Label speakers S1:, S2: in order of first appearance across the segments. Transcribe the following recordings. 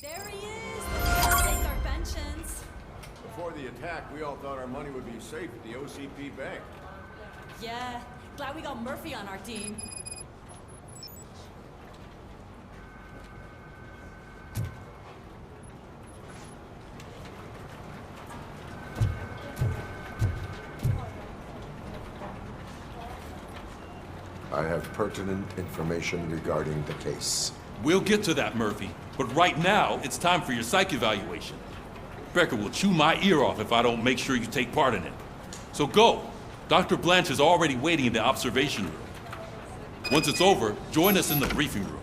S1: There he is! Let's take our pensions.
S2: Before the attack, we all thought our money would be safe at the OCP bank.
S1: Yeah, glad we got Murphy on our team.
S3: I have pertinent information regarding the case.
S4: We'll get to that, Murphy. But right now, it's time for your psych evaluation. Becker will chew my ear off if I don't make sure you take part in it. So go. Dr. Blanche is already waiting in the observation room. Once it's over, join us in the briefing room.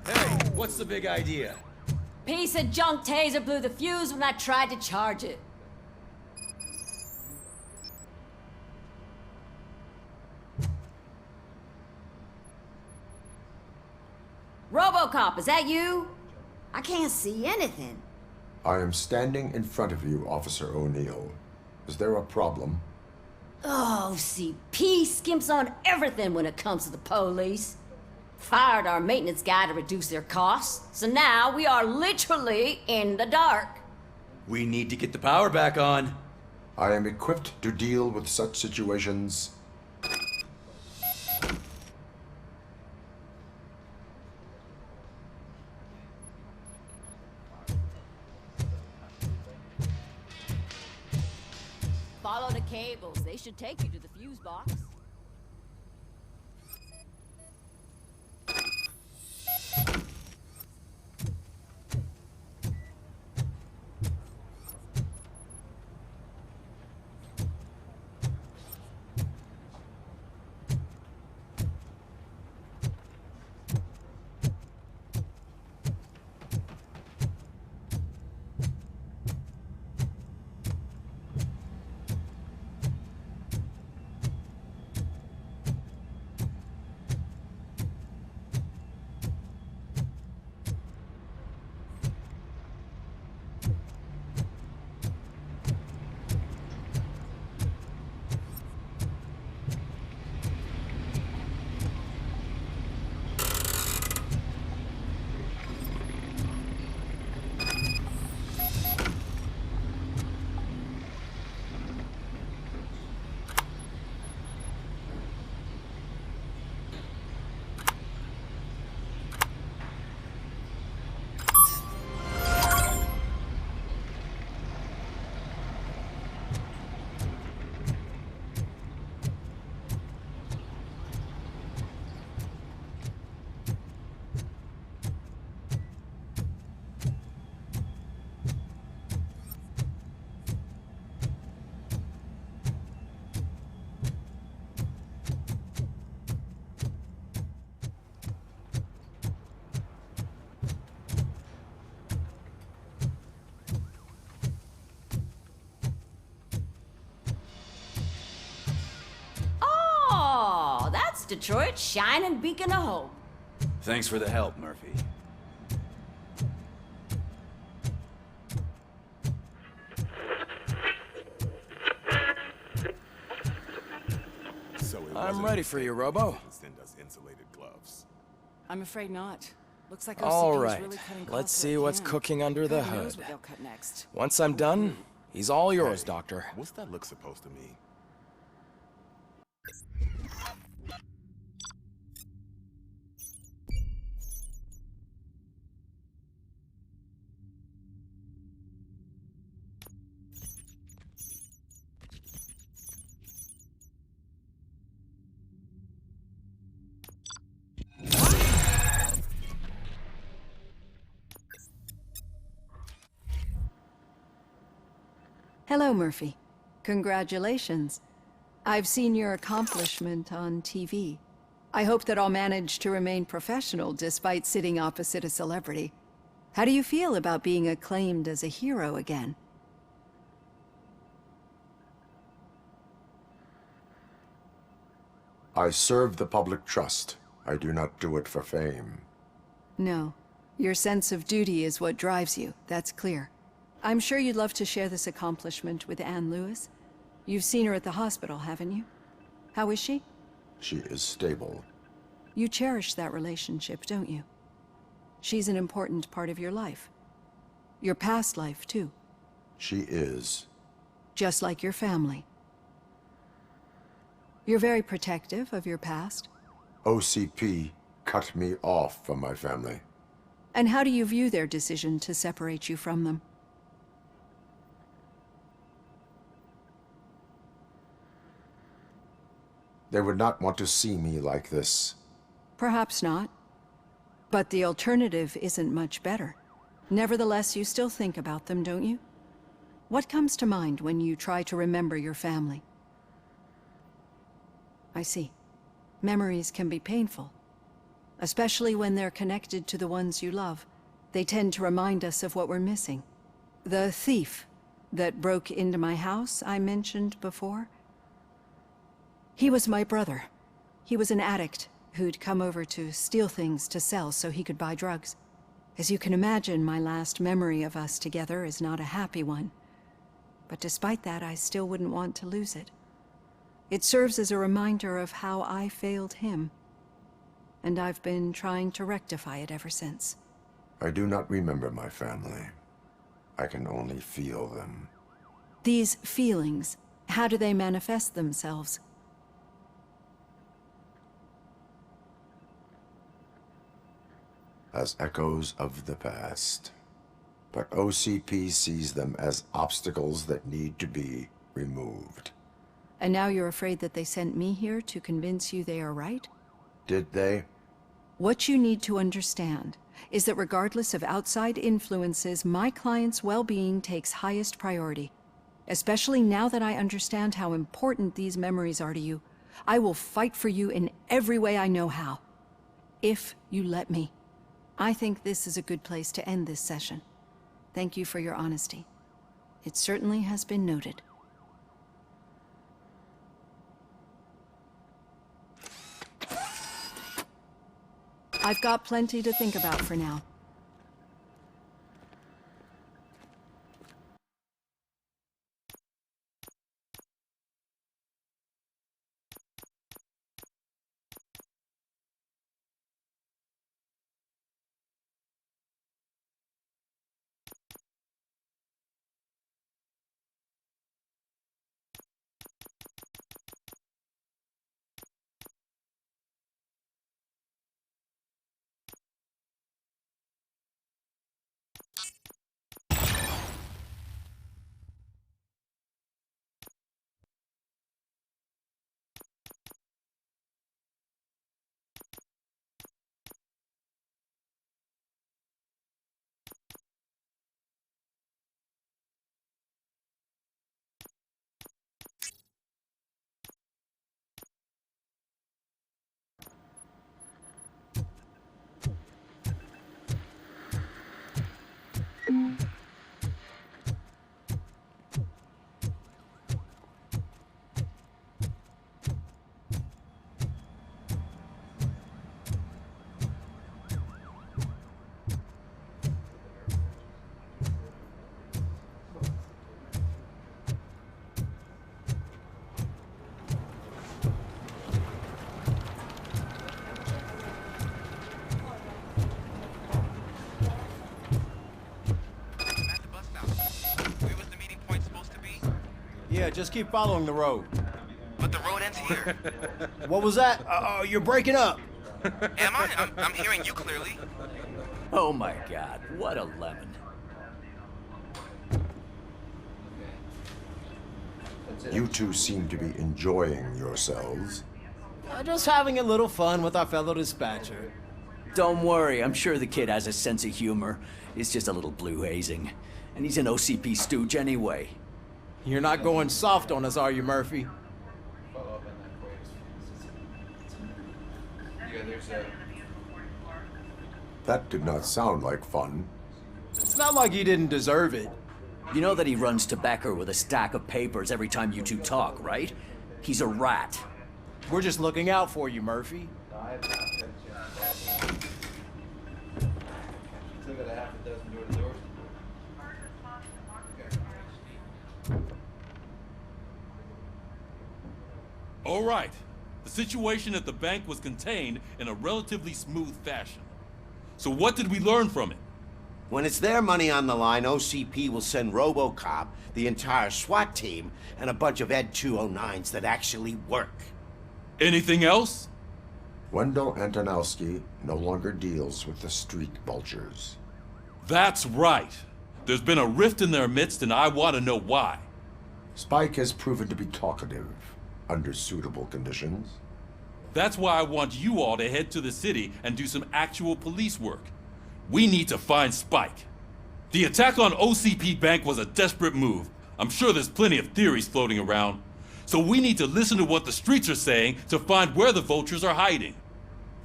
S5: Hey, what's the big idea?
S6: Piece of junk taser blew the fuse when I tried to charge it. RoboCop, is that you? I can't see anything.
S3: I am standing in front of you, Officer O'Neill. Is there a problem?
S6: Oh, CP skimps on everything when it comes to the police. Fired our maintenance guy to reduce their costs, so now we are literally in the dark.
S5: We need to get the power back on.
S3: I am equipped to deal with such situations.
S6: Follow the cables. They should take you to the fuse box. Detroit's shining beacon of hope.
S5: Thanks for the help, Murphy.
S7: I'm ready for you, Robo.
S2: Send us insulated gloves.
S1: I'm afraid not. Looks like
S7: All
S1: OCP is
S7: right,
S1: really cutting
S7: let's
S1: costs
S7: see
S1: where it
S7: what's
S1: can.
S7: cooking under the
S1: Who knows
S7: hood.
S1: what they'll cut next.
S7: Once I'm done, he's all yours, Doctor.
S2: What's that look supposed to mean?
S8: Hello, Murphy. Congratulations. I've seen your accomplishment on TV. I hope that I'll manage to remain professional despite sitting opposite a celebrity. How do you feel about being acclaimed as a hero again?
S3: I serve the public trust. I do not do it for fame.
S8: No. Your sense of duty is what drives you, that's clear. I'm sure you'd love to share this accomplishment with Anne Lewis. You've seen her at the hospital, haven't you? How is she?
S3: She is stable.
S8: You cherish that relationship, don't you? She's an important part of your life. Your past life, too.
S3: She is.
S8: Just like your family. You're very protective of your past.
S3: OCP cut me off from my family.
S8: And how do you view their decision to separate you from them?
S3: They would not want to see me like this.
S8: Perhaps not. But the alternative isn't much better. Nevertheless, you still think about them, don't you? What comes to mind when you try to remember your family? I see. Memories can be painful. Especially when they're connected to the ones you love. They tend to remind us of what we're missing. The thief that broke into my house I mentioned before? He was my brother. He was an addict who'd come over to steal things to sell so he could buy drugs. As you can imagine, my last memory of us together is not a happy one. But despite that, I still wouldn't want to lose it. It serves as a reminder of how I failed him. And I've been trying to rectify it ever since.
S3: I do not remember my family. I can only feel them.
S8: These feelings, how do they manifest themselves?
S3: As echoes of the past. But OCP sees them as obstacles that need to be removed.
S8: And now you're afraid that they sent me here to convince you they are right?
S3: Did they?
S8: What you need to understand is that regardless of outside influences, my client's well-being takes highest priority. Especially now that I understand how important these memories are to you. I will fight for you in every way I know how. If you let me. I think this is a good place to end this session. Thank you for your honesty. It certainly has been noted. I've got plenty to think about for now.
S9: Yeah, just keep following the road.
S10: But the road ends here.
S9: What was that? You're breaking up.
S10: Am I? I'm hearing you clearly.
S5: Oh my god, what a lemon.
S3: You two seem to be enjoying yourselves.
S9: Just having a little fun with our fellow dispatcher.
S5: Don't worry, I'm sure the kid has a sense of humor. It's just a little blue hazing. And he's an OCP stooge anyway.
S9: You're not going soft on us, are you, Murphy?
S3: That did not sound like fun.
S9: It's not like you didn't deserve it.
S5: You know that he runs to Becker with a stack of papers every time you two talk, right? He's a rat.
S9: We're just looking out for you, Murphy.
S4: All right. The situation at the bank was contained in a relatively smooth fashion. So what did we learn from it?
S11: When it's their money on the line, OCP will send RoboCop, the entire SWAT team, and a bunch of Ed 209s that actually work.
S4: Anything else?
S3: Wendell Antonowski no longer deals with the street vultures.
S4: That's right. There's been a rift in their midst, and I want to know why.
S3: Spike has proven to be talkative under suitable conditions.
S4: That's why I want you all to head to the city and do some actual police work. We need to find Spike. The attack on OCP Bank was a desperate move. I'm sure there's plenty of theories floating around. So we need to listen to what the streets are saying to find where the vultures are hiding.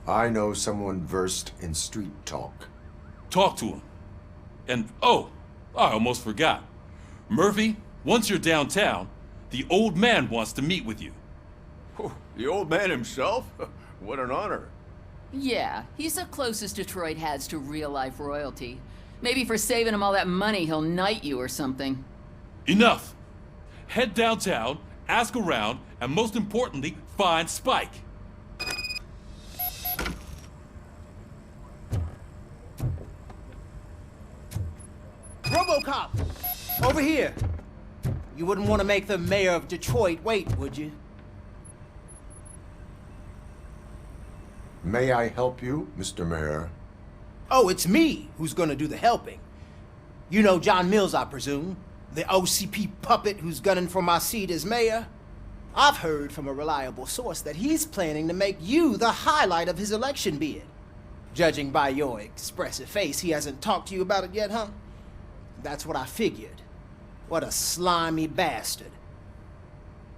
S3: I know someone versed in street talk.
S4: Talk to him. And oh, I almost forgot. Murphy, once you're downtown, the old man wants to meet with you.
S2: Oh, the old man himself? What an honor.
S12: Yeah, he's the closest Detroit has to real-life royalty. Maybe for saving him all that money, he'll knight you or something.
S4: Enough! Head downtown, ask around, and most importantly, find Spike.
S9: RoboCop! Over here! You wouldn't want to make the mayor of Detroit wait, would you?
S3: May I help you, Mr. Mayor?
S9: Oh, it's me who's gonna do the helping. You know John Mills, I presume? The OCP puppet who's gunning for my seat as mayor? I've heard from a reliable source that he's planning to make you the highlight of his election bid. Judging by your expressive face, he hasn't talked to you about it yet, huh? That's what I figured. What a slimy bastard.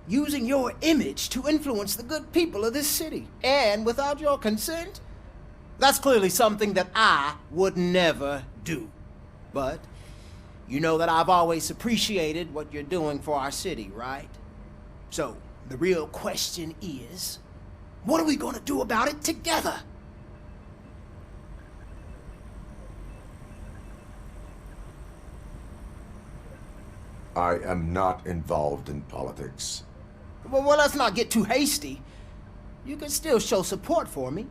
S9: Using your image to influence the good people of this city, and without your consent? That's clearly something that I would never do. But you know that I've always appreciated what you're doing for our city, right? So, the real question is, what are we gonna do about it together?
S3: I am not involved in politics.
S9: Well, let's not get too hasty. You can still show support for me,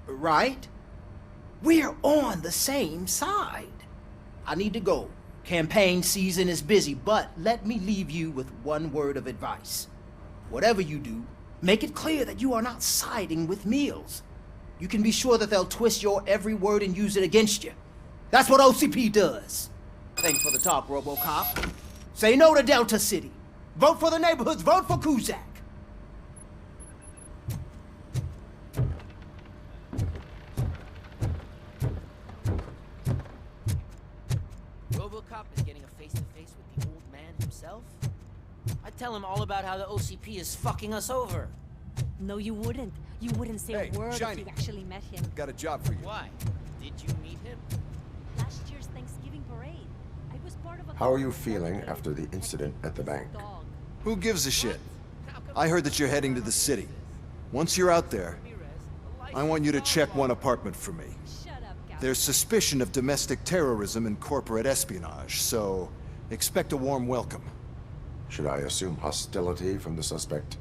S9: right? We're on the same side. I need to go. Campaign season is busy, but let me leave you with one word of advice. Whatever you do, make it clear that you are not siding with Mills. You can be sure that they'll twist your every word and use it against you. That's what OCP does. Thanks for the talk, RoboCop. Say no to Delta City. Vote for the neighborhoods. Vote for Kuzak.
S13: RoboCop is getting a face-to-face with the old man himself? I'd tell him all about how the OCP is fucking us over.
S1: No, you wouldn't. You wouldn't say a word if you actually met him.
S2: Got a job for you.
S13: Why? Did you meet him?
S1: Last year's Thanksgiving parade. I was part of a...
S3: How are you feeling after the incident at the bank?
S14: Who gives a shit? I heard that you're heading to the city. Once you're out there, I want you to check one apartment for me. There's suspicion of domestic terrorism and corporate espionage, so expect a warm welcome.
S3: Should I assume hostility from the suspect?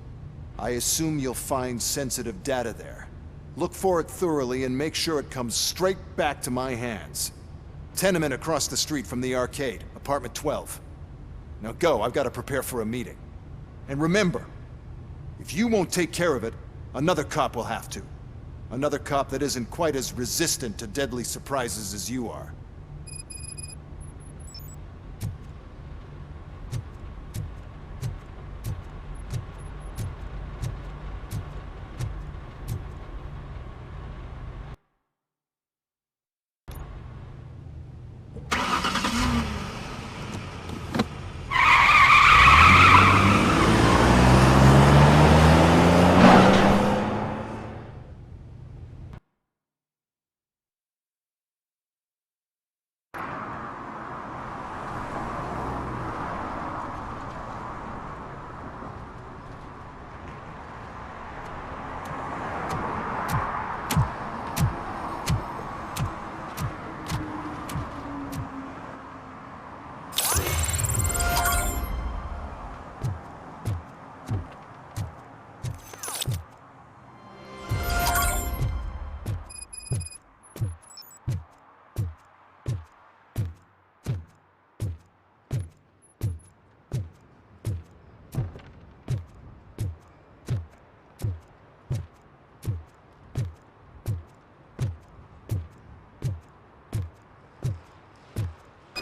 S14: I assume you'll find sensitive data there. Look for it thoroughly and make sure it comes straight back to my hands. Tenement across the street from the arcade, apartment 12. Now go, I've got to prepare for a meeting. And remember, if you won't take care of it, another cop will have to. Another cop that isn't quite as resistant to deadly surprises as you are.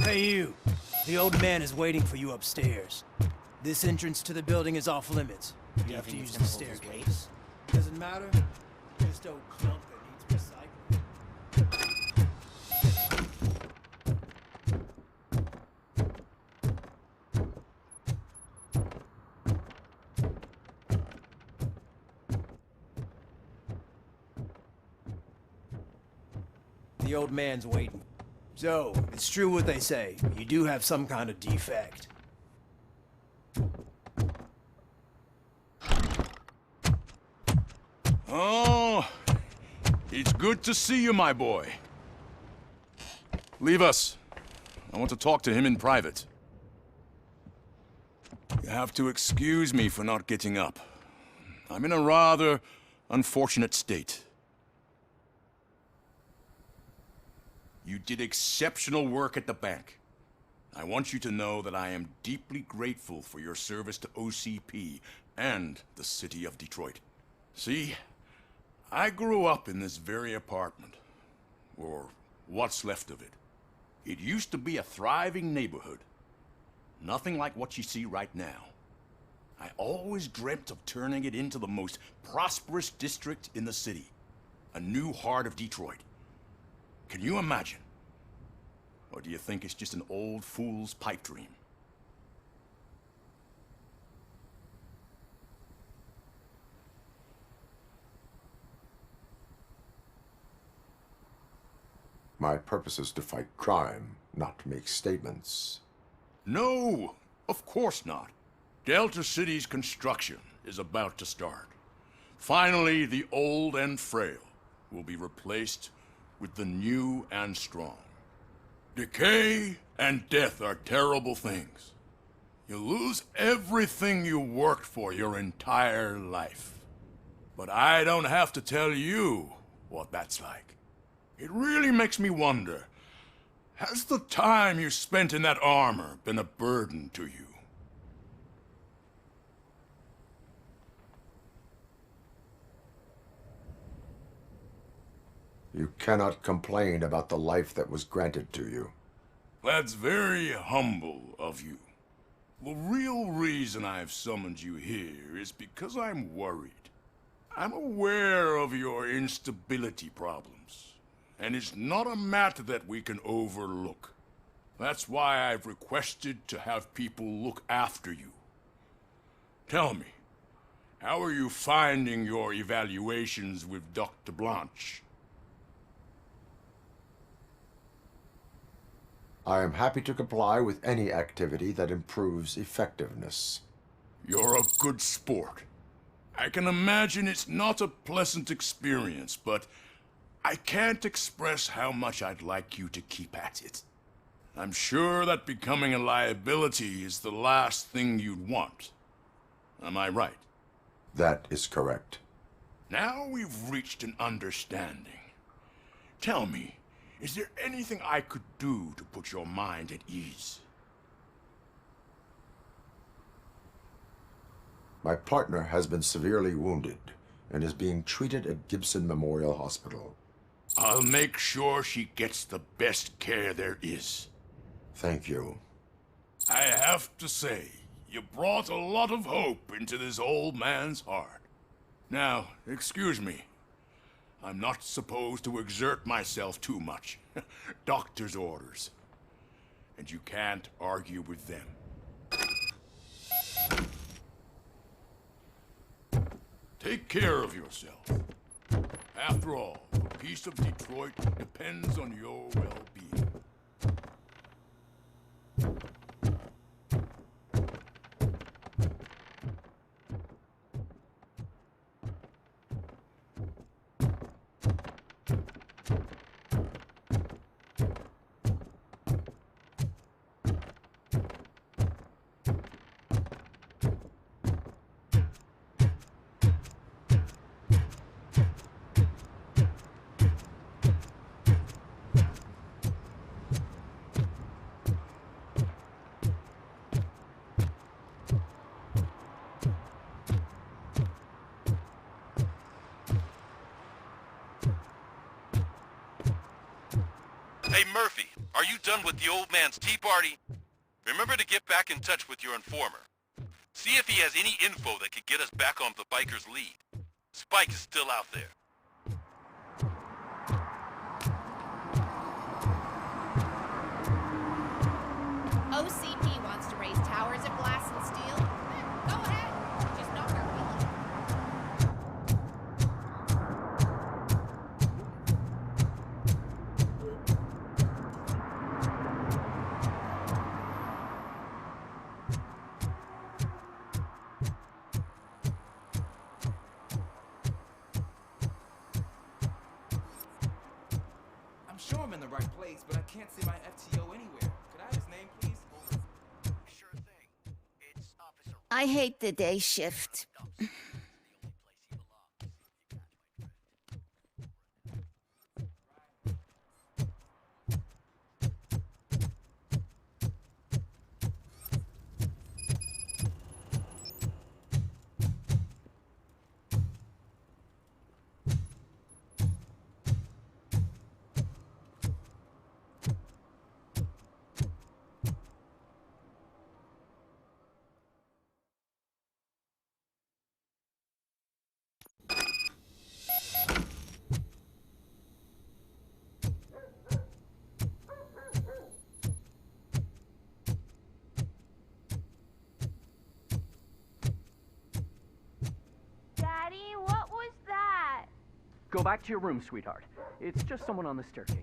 S9: Hey, you. The old man is waiting for you upstairs. This entrance to the building is off limits. You have to use the staircase. Doesn't matter. Just old clump that needs recycling. The old man's waiting. So, it's true what they say. You do have some kind of defect.
S15: Oh, it's good to see you, my boy. Leave us. I want to talk to him in private. You have to excuse me for not getting up. I'm in a rather unfortunate state. You did exceptional work at the bank. I want you to know that I am deeply grateful for your service to OCP and the city of Detroit. See, I grew up in this very apartment, or what's left of it. It used to be a thriving neighborhood. Nothing like what you see right now. I always dreamt of turning it into the most prosperous district in the city. A new heart of Detroit. Can you imagine? Or do you think it's just an old fool's pipe dream?
S3: My purpose is to fight crime, not to make statements.
S15: No, of course not. Delta City's construction is about to start. Finally, the old and frail will be replaced with the new and strong. Decay and death are terrible things. You lose everything you worked for your entire life. But I don't have to tell you what that's like. It really makes me wonder, has the time you spent in that armor been a burden to you?
S3: You cannot complain about the life that was granted to you.
S15: That's very humble of you. The real reason I've summoned you here is because I'm worried. I'm aware of your instability problems, and it's not a matter that we can overlook. That's why I've requested to have people look after you. Tell me, how are you finding your evaluations with Dr. Blanche?
S3: I am happy to comply with any activity that improves effectiveness.
S15: You're a good sport. I can imagine it's not a pleasant experience, but I can't express how much I'd like you to keep at it. I'm sure that becoming a liability is the last thing you'd want. Am I right?
S3: That is correct.
S15: Now we've reached an understanding. Tell me, is there anything I could do to put your mind at ease?
S3: My partner has been severely wounded and is being treated at Gibson Memorial Hospital.
S15: I'll make sure she gets the best care there is.
S3: Thank you.
S15: I have to say, you brought a lot of hope into this old man's heart. Now, excuse me. I'm not supposed to exert myself too much. Doctor's orders. And you can't argue with them. Take care of yourself. After all, the peace of Detroit depends on your well-being.
S4: Hey, Murphy, are you done with the old man's tea party? Remember to get back in touch with your informer. See if he has any info that could get us back on the biker's lead. Spike is still out there.
S16: OCP wants to raise towers of glass and steel. Go ahead. Just know they're willing.
S17: I'm sure I'm in the right place, but I can't see my FTO anywhere. Could I have his name, please?
S10: Sure thing. It's Officer.
S16: I hate the day shift.
S18: Daddy, what was that?
S5: Go back to your room, sweetheart. It's just someone on the staircase.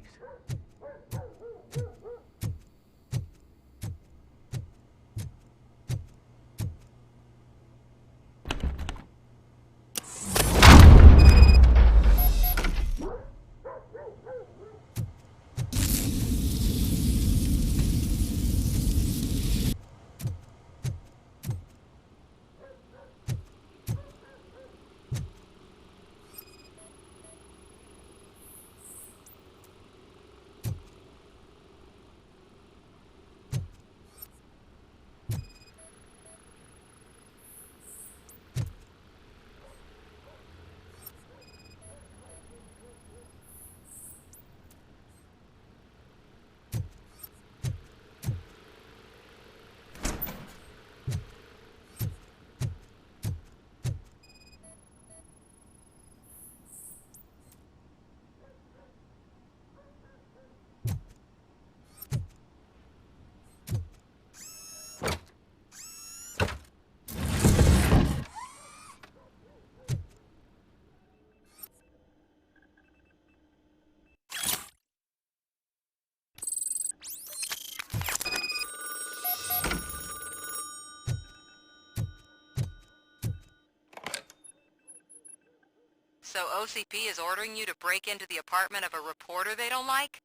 S19: So OCP is ordering you to break into the apartment of a reporter they don't like?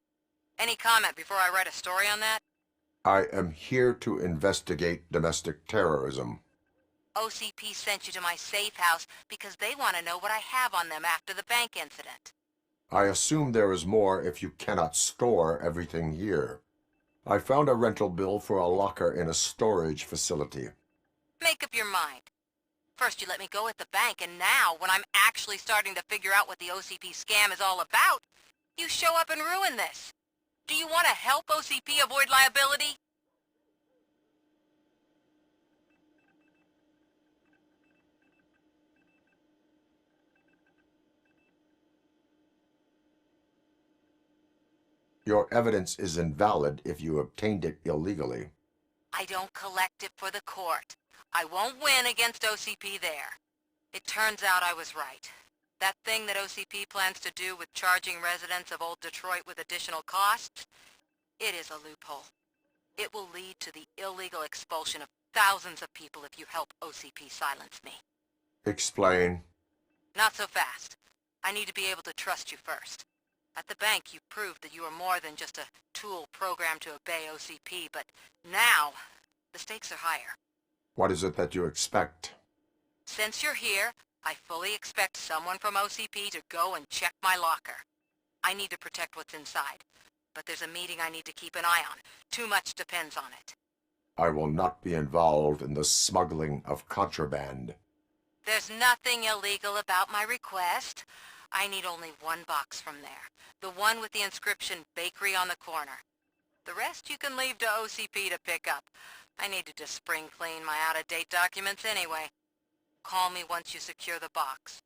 S19: Any comment before I write a story on that?
S3: I am here to investigate domestic terrorism.
S19: OCP sent you to my safe house because they want to know what I have on them after the bank incident.
S3: I assume there is more if you cannot store everything here. I found a rental bill for a locker in a storage facility.
S19: Make up your mind. First you let me go at the bank, and now, when I'm actually starting to figure out what the OCP scam is all about, you show up and ruin this. Do you want to help OCP avoid liability?
S3: Your evidence is invalid if you obtained it illegally.
S19: I don't collect it for the court. I won't win against OCP there. It turns out I was right. That thing that OCP plans to do with charging residents of Old Detroit with additional costs, it is a loophole. It will lead to the illegal expulsion of thousands of people if you help OCP silence me.
S3: Explain.
S19: Not so fast. I need to be able to trust you first. At the bank, you proved that you are more than just a tool programmed to obey OCP, but now, the stakes are higher.
S3: What is it that you expect?
S19: Since you're here, I fully expect someone from OCP to go and check my locker. I need to protect what's inside, but there's a meeting I need to keep an eye on. Too much depends on it.
S3: I will not be involved in the smuggling of contraband.
S19: There's nothing illegal about my request. I need only one box from there. The one with the inscription Bakery on the corner. The rest you can leave to OCP to pick up. I needed to spring clean my out-of-date documents anyway. Call me once you secure the box.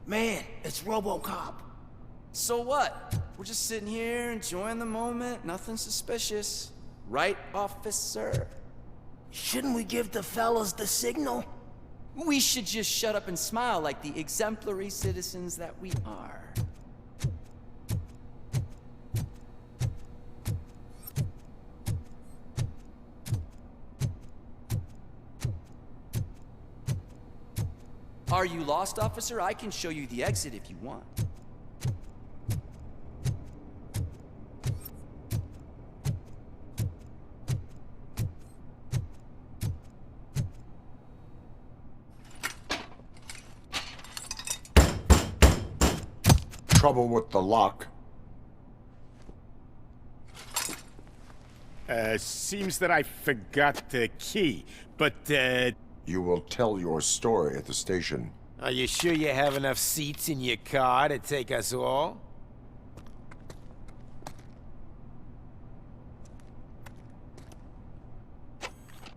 S9: Man, it's RoboCop.
S7: So what? We're just sitting here enjoying the moment, nothing suspicious. Right, officer?
S9: Shouldn't we give the fellas the signal?
S7: We should just shut up and smile like the exemplary citizens that we are. Are you lost, officer? I can show you the exit if you want.
S3: Trouble with the lock.
S20: Seems that I forgot the key, but,
S3: You will tell your story at the station.
S21: Are you sure you have enough seats in your car to take us all?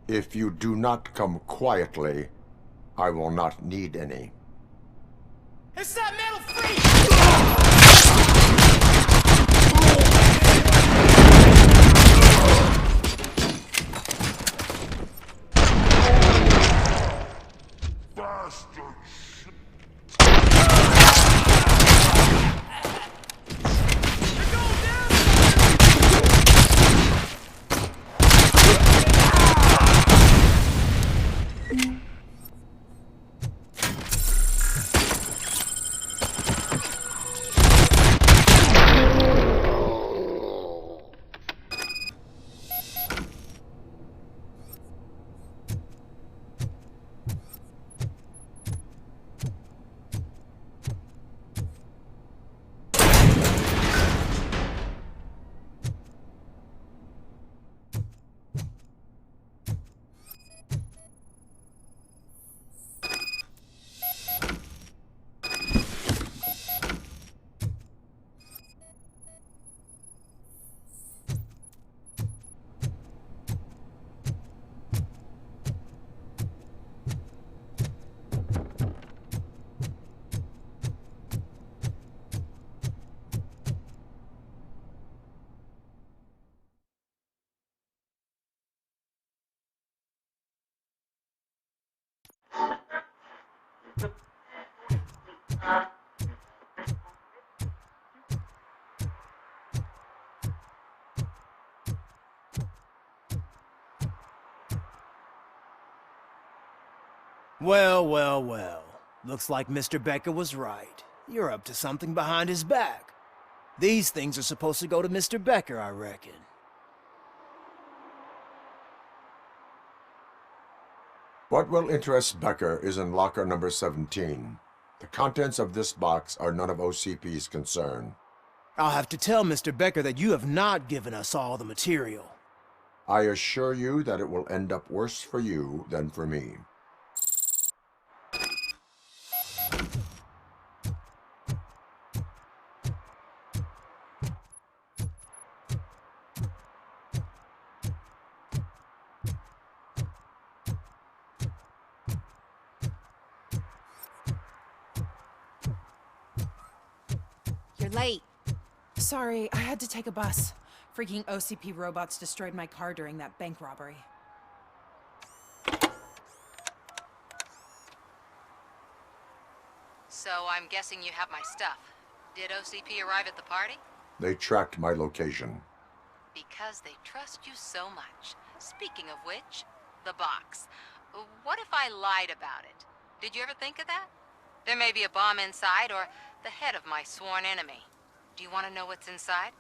S3: If you do not come quietly, I will not need any.
S9: It's that metal freak! Well, well, well. Looks like Mr. Becker was right. You're up to something behind his back. These things are supposed to go to Mr. Becker, I reckon.
S3: What will interest Becker is in locker number 17. The contents of this box are none of OCP's concern.
S9: I'll have to tell Mr. Becker that you have not given us all the material.
S3: I assure you that it will end up worse for you than for me.
S16: You're late.
S6: Sorry, I had to take a bus. Freaking OCP robots destroyed my car during that bank robbery.
S19: So I'm guessing you have my stuff. Did OCP arrive at the party?
S3: They tracked my location.
S19: Because they trust you so much. Speaking of which, the box. What if I lied about it? Did you ever think of that? There may be a bomb inside, or the head of my sworn enemy. Do you want to know what's inside?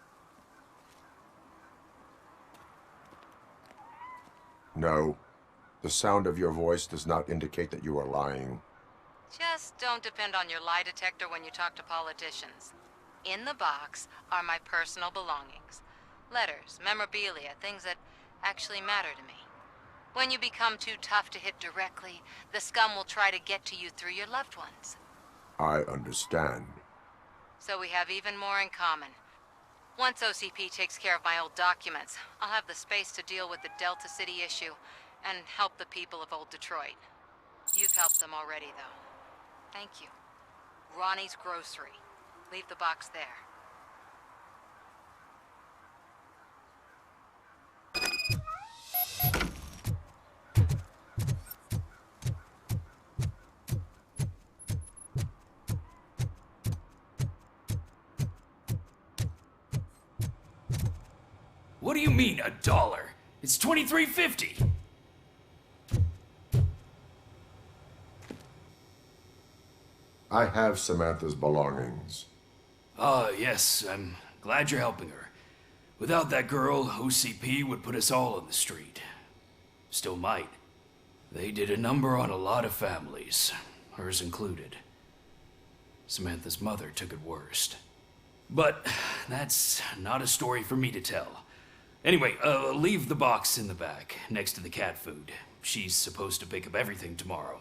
S3: No. The sound of your voice does not indicate that you are lying.
S19: Just don't depend on your lie detector when you talk to politicians. In the box are my personal belongings. Letters, memorabilia, things that actually matter to me. When you become too tough to hit directly, the scum will try to get to you through your loved ones.
S3: I understand.
S19: So we have even more in common. Once OCP takes care of my old documents, I'll have the space to deal with the Delta City issue and help the people of old Detroit. You've helped them already, though. Thank you. Ronnie's Grocery. Leave the box there.
S22: What do you mean, $1? It's $23.50.
S3: I have Samantha's belongings.
S22: Ah, yes, I'm glad you're helping her. Without that girl, OCP would put us all on the street. Still might. They did a number on a lot of families, hers included. Samantha's mother took it worst. But that's not a story for me to tell. Anyway, leave the box in the back, next to the cat food. She's supposed to pick up everything tomorrow.